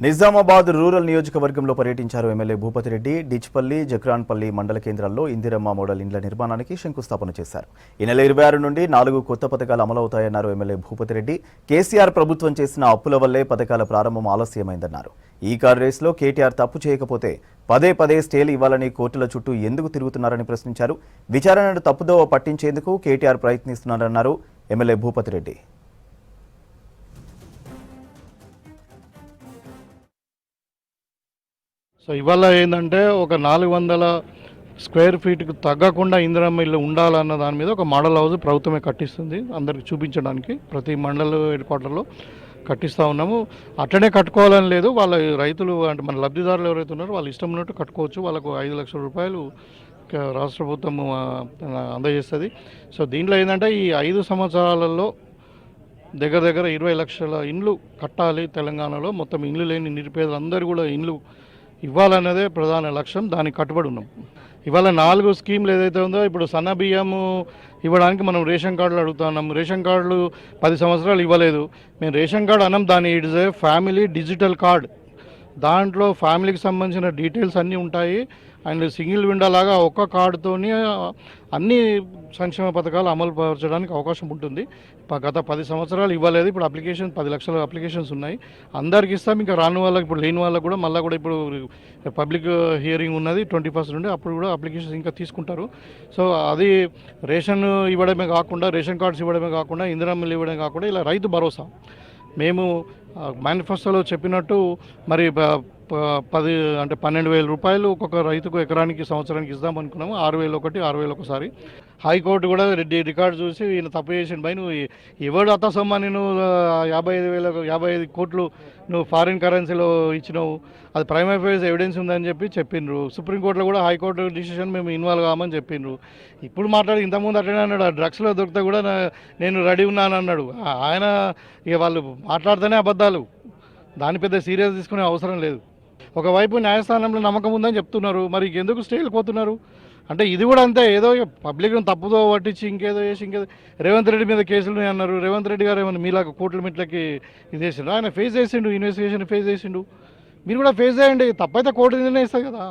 Nizamabad rural నియోజకవర్గంలో పర్యటించారు MLA Bhupathi Reddy. Dichpalli, Jakranpally మండల కేంద్రాల్లో ఇందిరమ్మ మోడల్ ఇండ్ల నిర్మాణానికి శంకుస్థాపన చేశారు. ఈ నెల 26 నుండి 4 కొత్త పథకాలు అమలవుతాయన్నారు ఎమ్మెల్యే భూపతి రెడ్డి. కేసీఆర్ ప్రభుత్వం చేసిన అప్పుల వల్లే పథకాల ప్రారంభం ఆలస్యమైందన్నారు. ఈ కార్ రేసులో కేటీఆర్ తప్పు చేయకపోతే పదే పదే స్టేలు ఇవ్వాలని కోర్టుల చుట్టూ ఎందుకు తిరుగుతున్నారని ప్రశ్నించారు. విచారణను తప్పుదోవ పట్టించేందుకు కేటీఆర్ ప్రయత్నిస్తున్నారన్నారు ఎమ్మెల్యే భూపతి రెడ్డి. సో ఇవాళ ఏంటంటే ఒక 400 స్క్వేర్ ఫీట్కి తగ్గకుండా ఇందిరమ్మ ఇల్లు ఉండాలన్న దాని మీద ఒక మోడల్ హౌస్ ప్రభుత్వమే కట్టిస్తుంది. అందరికి చూపించడానికి ప్రతి మండల హెడ్ క్వార్టర్లో కట్టిస్తూ ఉన్నాము. అట్లనే కట్టుకోవాలని లేదు. వాళ్ళ రైతులు అంటే మన లబ్ధిదారులు ఎవరైతే ఉన్నారో వాళ్ళు ఇష్టం ఉన్నట్టు కట్టుకోవచ్చు. వాళ్ళకు 5 లక్షల రూపాయలు రాష్ట్ర ప్రభుత్వం అందజేస్తుంది. సో దీంట్లో ఏంటంటే ఈ 5 సంవత్సరాలలో దగ్గర 20 లక్షల ఇండ్లు కట్టాలి తెలంగాణలో. మొత్తం ఇండ్లు లేని నిరుపేదలందరూ కూడా ఇండ్లు ఇవ్వాలన్నదే ప్రధాన లక్ష్యం. దానికి కట్టుబడి ఉన్నాం. ఇవాళ 4 స్కీమ్లు ఏదైతే ఉందో ఇప్పుడు సన్న బియ్యము ఇవ్వడానికి మనం రేషన్ కార్డులు అడుగుతున్నాం. రేషన్ కార్డులు 10 సంవత్సరాలు ఇవ్వలేదు. మేము రేషన్ కార్డు అన్నాం, దాని it's a family digital card. దాంట్లో ఫ్యామిలీకి సంబంధించిన డీటెయిల్స్ అన్నీ ఉంటాయి. అండ్ సింగిల్ విండో లాగా ఒక్క కార్డుతోని అన్ని సంక్షేమ పథకాలు అమలు పరచడానికి అవకాశం ఉంటుంది. గత 10 సంవత్సరాలు ఇవ్వలేదు. ఇప్పుడు 10 లక్షల అప్లికేషన్స్ ఉన్నాయి. అందరికి ఇస్తాం. ఇంకా రాని వాళ్ళకి ఇప్పుడు లేని వాళ్ళకి కూడా మళ్ళీ కూడా ఇప్పుడు పబ్లిక్ హియరింగ్ ఉన్నది 21st నుండి. అప్పుడు కూడా అప్లికేషన్స్ ఇంకా తీసుకుంటారు. సో అది రేషన్ ఇవ్వడమే కాకుండా, రేషన్ కార్డ్స్ ఇవ్వడమే కాకుండా, ఇందిరమ్మలు ఇవ్వడమే కాకుండా ఇలా రైతు భరోసా మేము మేనిఫెస్టోలో చెప్పినట్టు మరి 12,000 రూపాయలు ఒక్కొక్క రైతుకు ఎకరానికి సంవత్సరానికి ఇద్దాం అనుకున్నాము. 6,000 ఒకటి, 6,000 ఒకసారి. హైకోర్టు కూడా రికార్డు చూసి ఈయన తప్పు చేసిండు భయ్, నువ్వు ఎవడు అత్తసొమ్మ నేను 55 కోట్లు నువ్వు ఫారిన్ కరెన్సీలో ఇచ్చినావు, అది ప్రైమ్ అఫైర్స్ ఎవిడెన్స్ ఉందని చెప్పిండ్రు. సుప్రీంకోర్టులో కూడా హైకోర్టు డిసిషన్ మేము ఇన్వాల్వ్ కామని చెప్పిండ్రు. ఇప్పుడు మాట్లాడి ఇంతకుముందు అట్లనే అన్నాడు, డ్రగ్స్లో దొరికితే కూడా నేను రెడీ ఉన్నాను అన్నాడు. ఆయన ఇక వాళ్ళు మాట్లాడితేనే అబద్ధాలు. దాని పెద్ద సీరియస్ తీసుకునే అవసరం లేదు. ఒకవైపు న్యాయస్థానంలో నమ్మకం ఉందని చెప్తున్నారు, మరి ఎందుకు స్టేలు పోతున్నారు అంటే ఇది కూడా అంతే. ఏదో పబ్లిక్ను తప్పుదో పట్టించి ఇంకేదో రేవంత్ రెడ్డి మీద కేసులు అన్నారు. రేవంత్ రెడ్డి గారు ఏమన్నా మీలాగా కోట్ల మిట్లకి ఇది చేసిండు. ఆయన ఫేస్ చేసిండు, ఇన్వెస్టిగేషన్ ఫేస్ చేసిండు. మీరు కూడా ఫేస్ చేయండి. తప్పైతే కోర్టు నిర్ణయిస్తుంది కదా.